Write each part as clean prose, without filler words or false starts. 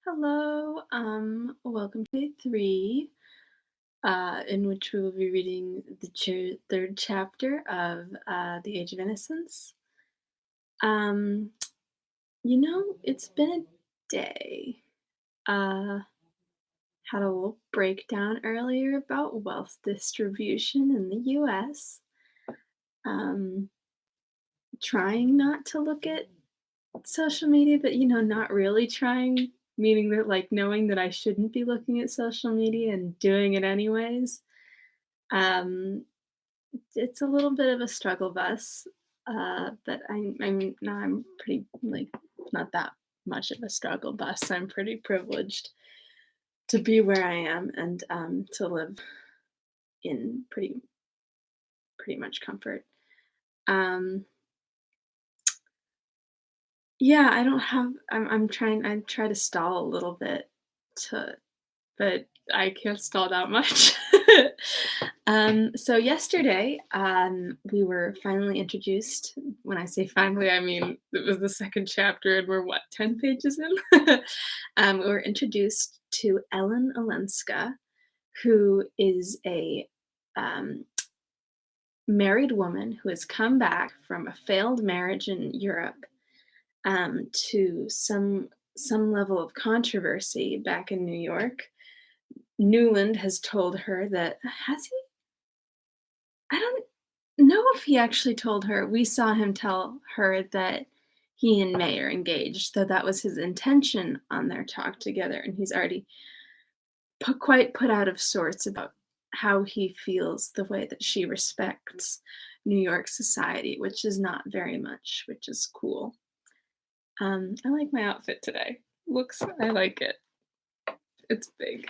Hello, welcome to day three, in which we will be reading the third chapter of the Age of Innocence. Um, it's been a day. Uh, had a little breakdown earlier about wealth distribution in the US. Um, trying not to look at social media, but not really trying, meaning that like knowing that I shouldn't be looking at social media and doing it anyways. Um, it's a little bit of a struggle bus, but I'm pretty like not that much of a struggle bus. I'm pretty privileged to be where I am and to live in pretty much comfort. Um, yeah, I don't have. I'm trying. I try to stall a little bit to but I can't stall that much. So yesterday, we were finally introduced. When I say finally, I mean it was the second chapter, and we're what 10 pages in. We were introduced to Ellen Olenska, who is a um, married woman who has come back from a failed marriage in Europe to some level of controversy back in New York. Newland has told her that has he? I don't know if he actually told her. We saw him tell her that he and May are engaged, though that was his intention on their talk together, and he's already quite put out of sorts about how he feels the way that she respects New York society, which is not very much, which is cool. I like my outfit today. I like it. It's big.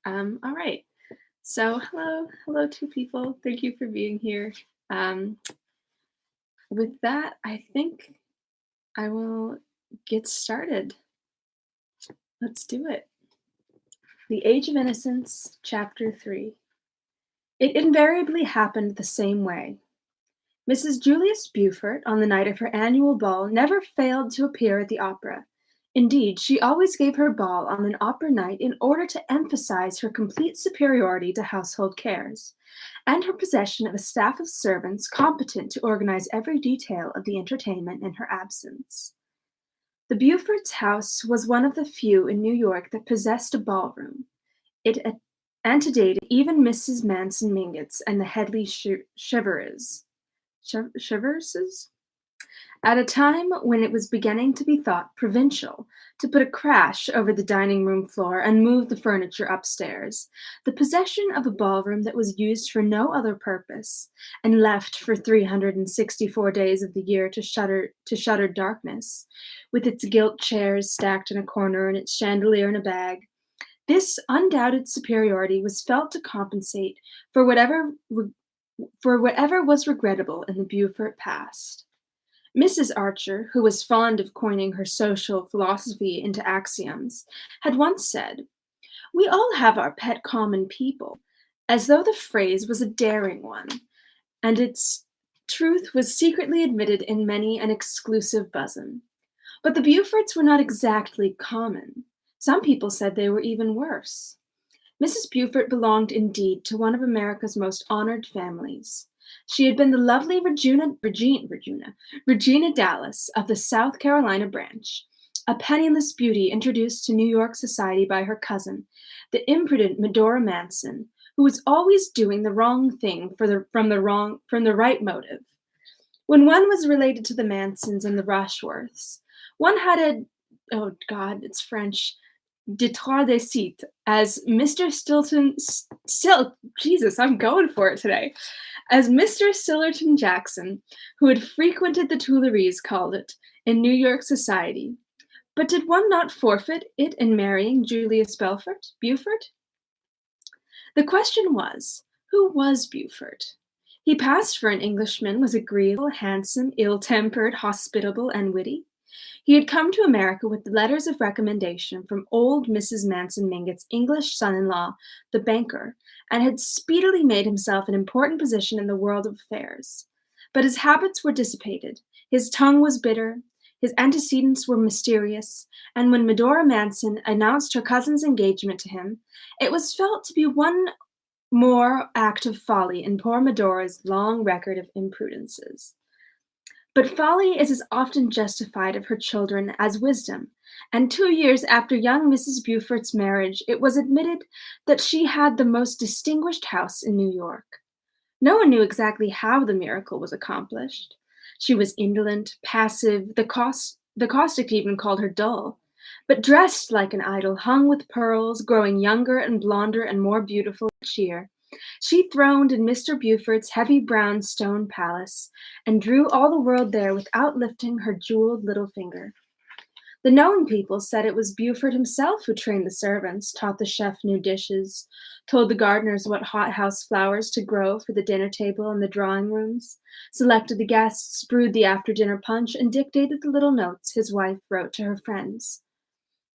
All right. So, hello, two people. Thank you for being here. Um, with that, I think I will get started. Let's do it. The Age of Innocence, Chapter 3. It invariably happened the same way. Mrs. Julius Beaufort, on the night of her annual ball, never failed to appear at the opera. Indeed, she always gave her ball on an opera night in order to emphasize her complete superiority to household cares, and her possession of a staff of servants competent to organize every detail of the entertainment in her absence. The Beauforts' house was one of the few in New York that possessed a ballroom. It antedated even Mrs. Manson Mingott's and the Headley Chiverses, at a time when it was beginning to be thought provincial to put a crash over the dining room floor and move the furniture upstairs. The possession of a ballroom that was used for no other purpose and left for 364 days of the year to shuttered darkness, with its gilt chairs stacked in a corner and its chandelier in a bag. This undoubted superiority was felt to compensate for whatever was regrettable in the Beaufort past. Mrs. Archer, who was fond of coining her social philosophy into axioms, had once said, "We all have our pet common people," as though the phrase was a daring one, and its truth was secretly admitted in many an exclusive bosom. But the Beauforts were not exactly common. Some people said they were even worse. Mrs. Beaufort belonged indeed to one of America's most honored families. She had been the lovely Regina Dallas of the South Carolina branch, a penniless beauty introduced to New York society by her cousin, the imprudent Medora Manson, who was always doing the wrong thing from the right motive. When one was related to the Mansons and the Rushworths, one had oh God, it's French, de trois de cite, as Mr. Jesus, I'm going for it today, as Mr. Sillerton Jackson, who had frequented the Tuileries, called it, in New York society. But did one not forfeit it in marrying Julius Beaufort? The question was, who was Beaufort? He passed for an Englishman, was agreeable, handsome, ill-tempered, hospitable, and witty. He had come to America with letters of recommendation from old Mrs. Manson Mingott's English son-in-law, the banker, and had speedily made himself an important position in the world of affairs. But his habits were dissipated, his tongue was bitter, His antecedents were mysterious, and when Medora Manson announced her cousin's engagement to him, it was felt to be one more act of folly in poor Medora's long record of imprudences. But folly is as often justified of her children as wisdom, and 2 years after young Mrs. Beaufort's marriage, it was admitted that she had the most distinguished house in New York. No one knew exactly how the miracle was accomplished. She was indolent, passive, the caustic even called her dull, but dressed like an idol, hung with pearls, growing younger and blonder and more beautiful each year. She throned in Mr. Beaufort's heavy brown stone palace, and drew all the world there without lifting her jeweled little finger. The knowing people said it was Beaufort himself who trained the servants, taught the chef new dishes, told the gardeners what hothouse flowers to grow for the dinner table and the drawing rooms, selected the guests, brewed the after dinner punch, and dictated the little notes his wife wrote to her friends.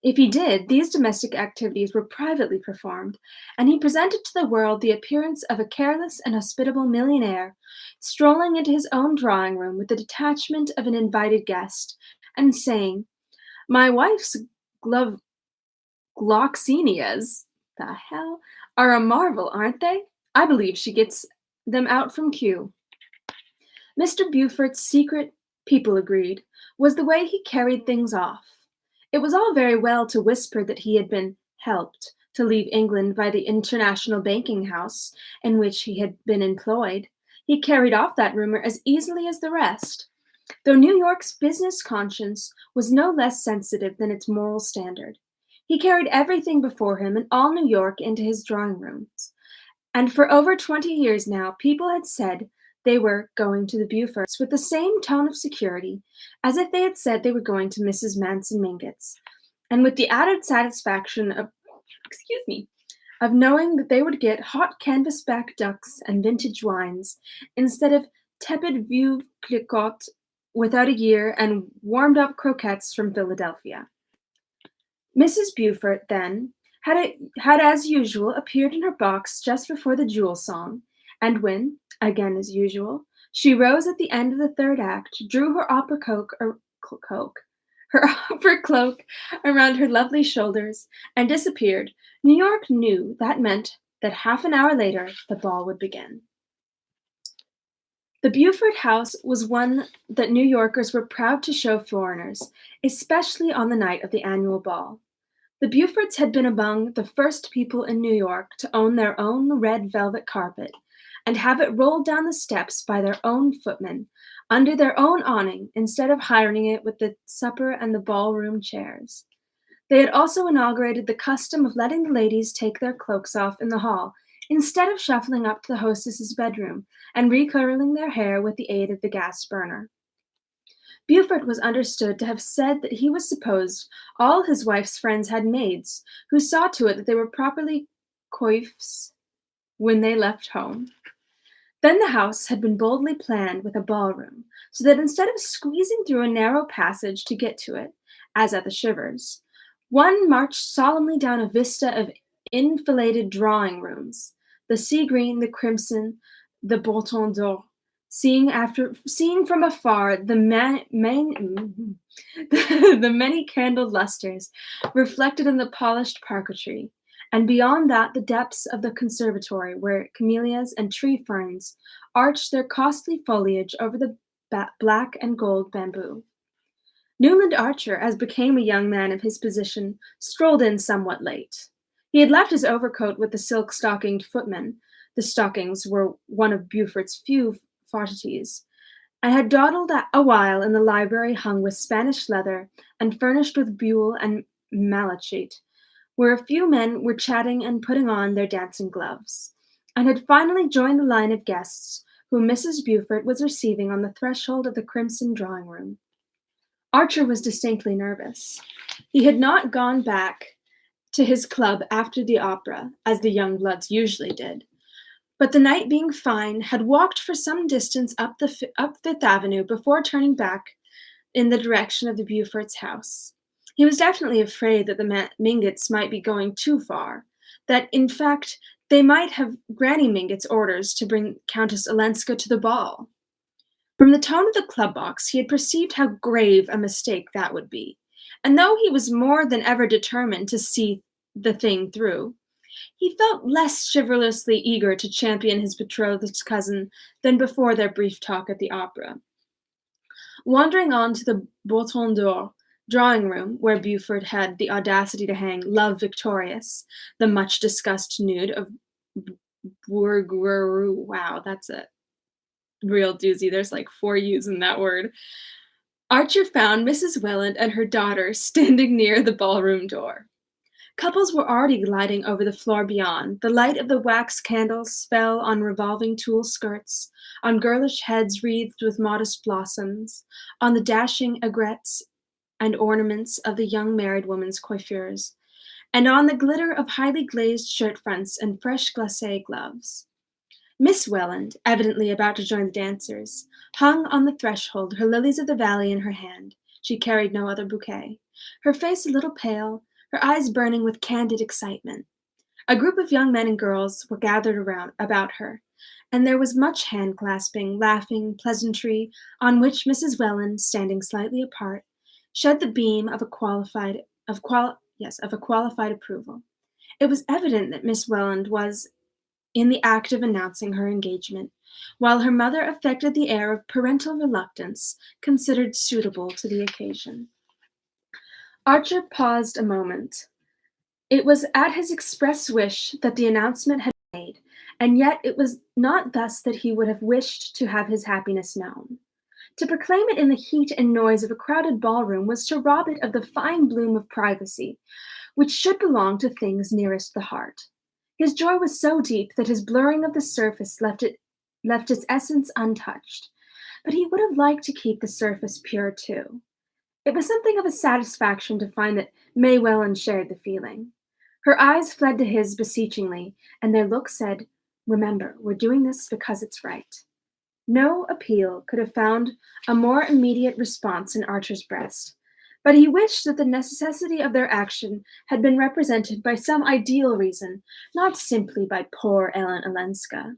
If he did, these domestic activities were privately performed, and he presented to the world the appearance of a careless and hospitable millionaire, strolling into his own drawing room with the detachment of an invited guest, and saying, "My wife's glove gloxinias, the hell, are a marvel, aren't they? I believe she gets them out from Kew." Mr. Beaufort's secret, people agreed, was the way he carried things off. It was all very well to whisper that he had been helped to leave England by the international banking house in which he had been employed. He carried off that rumor as easily as the rest, though New York's business conscience was no less sensitive than its moral standard. He carried everything before him and all New York into his drawing rooms. And for over 20 years now, people had said they were going to the Beauforts with the same tone of security as if they had said they were going to Mrs. Manson Mingott's, and with the added satisfaction of, of knowing that they would get hot canvasback ducks and vintage wines instead of tepid Veuve Clicquot without a year and warmed up croquettes from Philadelphia. Mrs. Beaufort, then, had as usual appeared in her box just before the jewel song, and when, again as usual, she rose at the end of the third act, drew her her opera cloak around her lovely shoulders, and disappeared, New York knew that meant that half an hour later the ball would begin. The Beaufort house was one that New Yorkers were proud to show foreigners, especially on the night of the annual ball. The Beauforts had been among the first people in New York to own their own red velvet carpet and have it rolled down the steps by their own footmen, under their own awning, instead of hiring it with the supper and the ballroom chairs. They had also inaugurated the custom of letting the ladies take their cloaks off in the hall, instead of shuffling up to the hostess's bedroom and recurling their hair with the aid of the gas burner. Beaufort was understood to have said that he was supposed all his wife's friends had maids, who saw to it that they were properly coiffes when they left home. Then the house had been boldly planned with a ballroom, so that instead of squeezing through a narrow passage to get to it, as at the Shivers, one marched solemnly down a vista of enfiladed drawing rooms, the sea green, the crimson, the bouton d'or, seeing from afar the many candled lustres reflected in the polished parquetry, and beyond that the depths of the conservatory, where camellias and tree ferns arched their costly foliage over the black and gold bamboo. Newland Archer, as became a young man of his position, strolled in somewhat late. He had left his overcoat with the silk-stockinged footman — the stockings were one of Beaufort's few fortities — and had dawdled a while in the library hung with Spanish leather and furnished with buhl and malachite, where a few men were chatting and putting on their dancing gloves, and had finally joined the line of guests whom Mrs. Beaufort was receiving on the threshold of the crimson drawing-room. Archer was distinctly nervous. He had not gone back to his club after the opera, as the young bloods usually did, but the night being fine, had walked for some distance up Fifth Avenue before turning back in the direction of the Beauforts' house. He was definitely afraid that the Mingotts might be going too far, that, in fact, they might have Granny Mingott's orders to bring Countess Olenska to the ball. From the tone of the club box, he had perceived how grave a mistake that would be, and though he was more than ever determined to see the thing through, he felt less chivalrously eager to champion his betrothed's cousin than before their brief talk at the opera. Wandering on to the Bouton d'Or drawing room, where Buford had the audacity to hang Love Victorious, the much discussed nude of Bourguereau. Wow, that's a real doozy. There's like four U's in that word. Archer found Mrs. Welland and her daughter standing near the ballroom door. Couples were already gliding over the floor beyond. The light of the wax candles fell on revolving tulle skirts, on girlish heads wreathed with modest blossoms, on the dashing aigrettes and ornaments of the young married woman's coiffures, and on the glitter of highly glazed shirt fronts and fresh glacé gloves. Miss Welland, evidently about to join the dancers, hung on the threshold, her lilies of the valley in her hand. She carried no other bouquet. Her face a little pale, her eyes burning with candid excitement. A group of young men and girls were gathered around about her, and there was much hand clasping, laughing, pleasantry, on which Mrs. Welland, standing slightly apart, shed the beam of a qualified approval. It was evident that Miss Welland was in the act of announcing her engagement, while her mother affected the air of parental reluctance considered suitable to the occasion. Archer paused a moment. It was at his express wish that the announcement had been made, and yet it was not thus that he would have wished to have his happiness known. To proclaim it in the heat and noise of a crowded ballroom was to rob it of the fine bloom of privacy, which should belong to things nearest the heart. His joy was so deep that his blurring of the surface left its essence untouched, but he would have liked to keep the surface pure too. It was something of a satisfaction to find that May Welland shared the feeling. Her eyes fled to his beseechingly, and their look said, "Remember, we're doing this because it's right." No appeal could have found a more immediate response in Archer's breast, but he wished that the necessity of their action had been represented by some ideal reason, not simply by poor Ellen Olenska.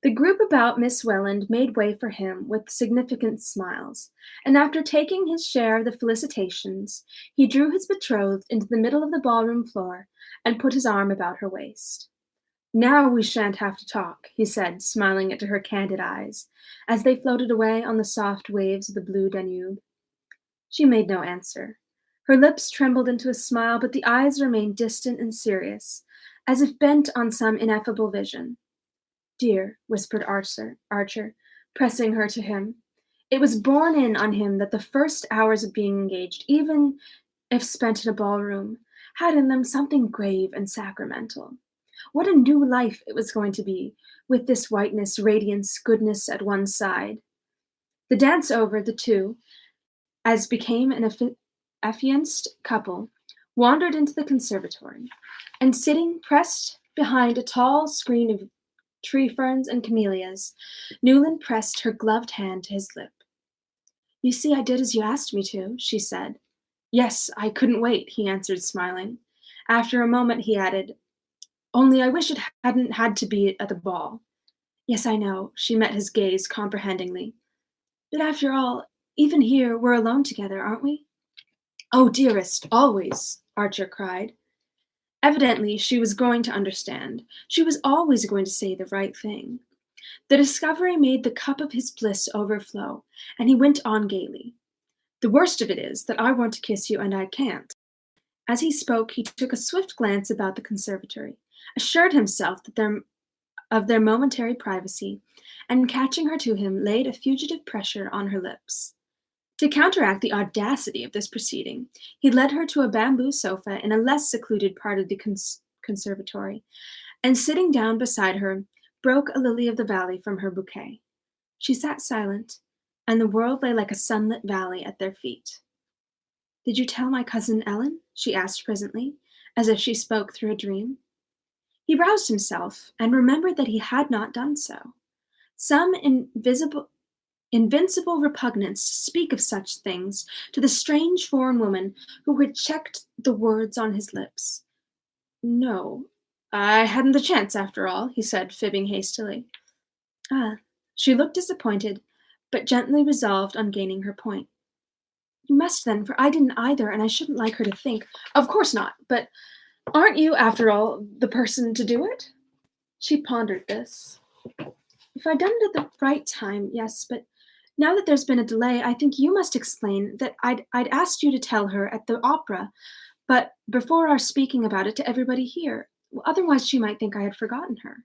The group about Miss Welland made way for him with significant smiles, and after taking his share of the felicitations, he drew his betrothed into the middle of the ballroom floor and put his arm about her waist. "Now we shan't have to talk," he said, smiling into her candid eyes, as they floated away on the soft waves of the blue Danube. She made no answer. Her lips trembled into a smile, but the eyes remained distant and serious, as if bent on some ineffable vision. "Dear," whispered Archer, pressing her to him. It was borne in on him that the first hours of being engaged, even if spent in a ballroom, had in them something grave and sacramental. What a new life it was going to be, with this whiteness, radiance, goodness at one side. The dance over, the two, as became an affianced couple, wandered into the conservatory, and sitting pressed behind a tall screen of tree ferns and camellias, Newland pressed her gloved hand to his lip. "You see, I did as you asked me to," she said. "Yes, I couldn't wait," he answered, smiling. After a moment, he added, "Only I wish it hadn't had to be at the ball." "Yes, I know," she met his gaze comprehendingly. "But after all, even here, we're alone together, aren't we?" "Oh, dearest, always," Archer cried. Evidently, she was going to understand. She was always going to say the right thing. The discovery made the cup of his bliss overflow, and he went on gaily. "The worst of it is that I want to kiss you and I can't." As he spoke, he took a swift glance about the conservatory, assured himself of their momentary privacy, and catching her to him, laid a fugitive pressure on her lips. To counteract the audacity of this proceeding, he led her to a bamboo sofa in a less secluded part of the conservatory, and sitting down beside her, broke a lily of the valley from her bouquet. She sat silent, and the world lay like a sunlit valley at their feet. "Did you tell my cousin Ellen?" she asked presently, as if she spoke through a dream. He roused himself, and remembered that he had not done so. Some invincible repugnance to speak of such things to the strange foreign woman who had checked the words on his lips. "No, I hadn't the chance after all," he said, fibbing hastily. "Ah." She looked disappointed, but gently resolved on gaining her point. You must then, for I didn't either, and I shouldn't like her to think. Of course not, but aren't you, after all, the person to do it? She pondered this. If I'd done it at the right time, yes, but now that there's been a delay, I think you must explain that I'd asked you to tell her at the opera, but before our speaking about it to everybody here. Well, otherwise, she might think I had forgotten her.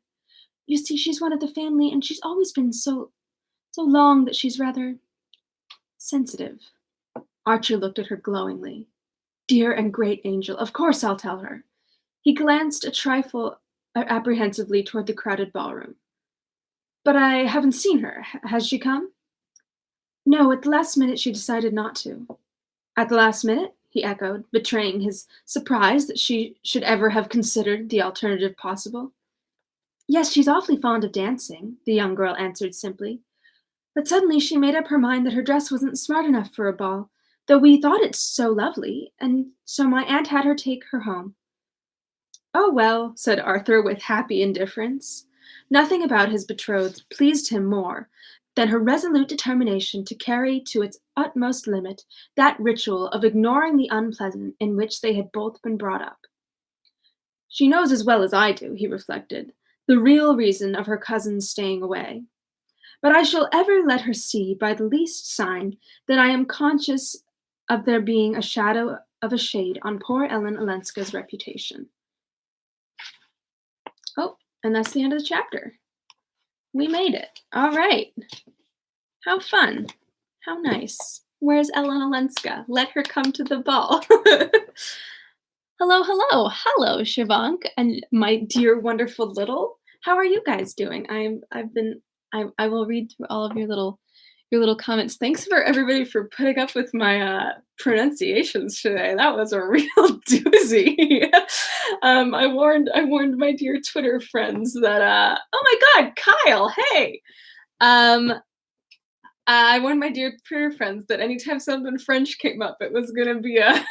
You see, she's one of the family, and she's always been so long that she's rather sensitive. Archer looked at her glowingly. Dear and great angel, of course I'll tell her. He glanced a trifle apprehensively toward the crowded ballroom. But I haven't seen her. Has she come? No, at the last minute she decided not to. At the last minute? He echoed, betraying his surprise that she should ever have considered the alternative possible. Yes, she's awfully fond of dancing, the young girl answered simply. But suddenly she made up her mind that her dress wasn't smart enough for a ball, though we thought it so lovely, and so my aunt had her take her home. Oh, well, said Arthur with happy indifference. Nothing about his betrothed pleased him more than her resolute determination to carry to its utmost limit that ritual of ignoring the unpleasant in which they had both been brought up. She knows as well as I do, he reflected, the real reason of her cousin's staying away. But I shall ever let her see by the least sign that I am conscious of there being a shadow of a shade on poor Ellen Olenska's reputation. Oh, and that's the end of the chapter. We made it. All right. How fun. How nice. Where's Ellen Olenska? Let her come to the ball. Hello, hello. Hello, Shivank and my dear wonderful little. How are you guys doing? I will read through all of your little comments. Thanks for everybody for putting up with my pronunciations today. That was a real doozy. I warned my dear Twitter friends that oh my god, Kyle, hey. I warned my dear Twitter friends that anytime something French came up, it was gonna be a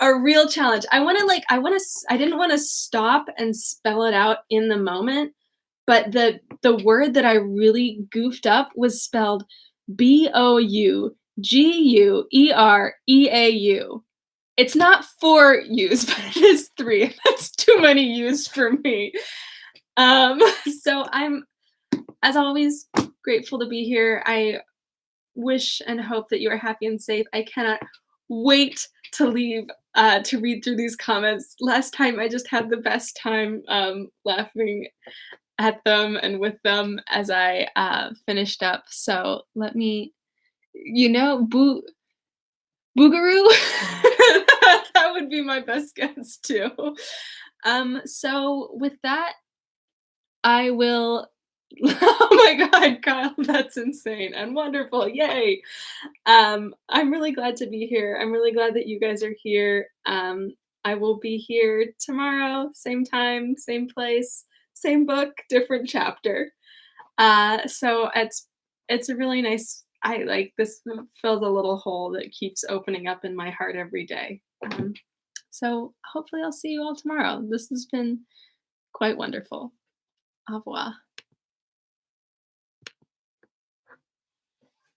a real challenge. I didn't want to stop and spell it out in the moment, but the word that I really goofed up was spelled Bouguereau. It's not 4 U's, but it is 3. That's too many U's for me. So I'm, as always, grateful to be here. I wish and hope that you are happy and safe. I cannot wait to read through these comments. Last time I just had the best time laughing at them and with them as I finished up. So let me, Boogaroo. That would be my best guess too. So with that, I will. Oh my God, Kyle, that's insane and wonderful! Yay! I'm really glad to be here. I'm really glad that you guys are here. I will be here tomorrow, same time, same place, same book, different chapter. So it's a really nice. I like this fills a little hole that keeps opening up in my heart every day. So hopefully I'll see you all tomorrow. This has been quite wonderful. Au revoir.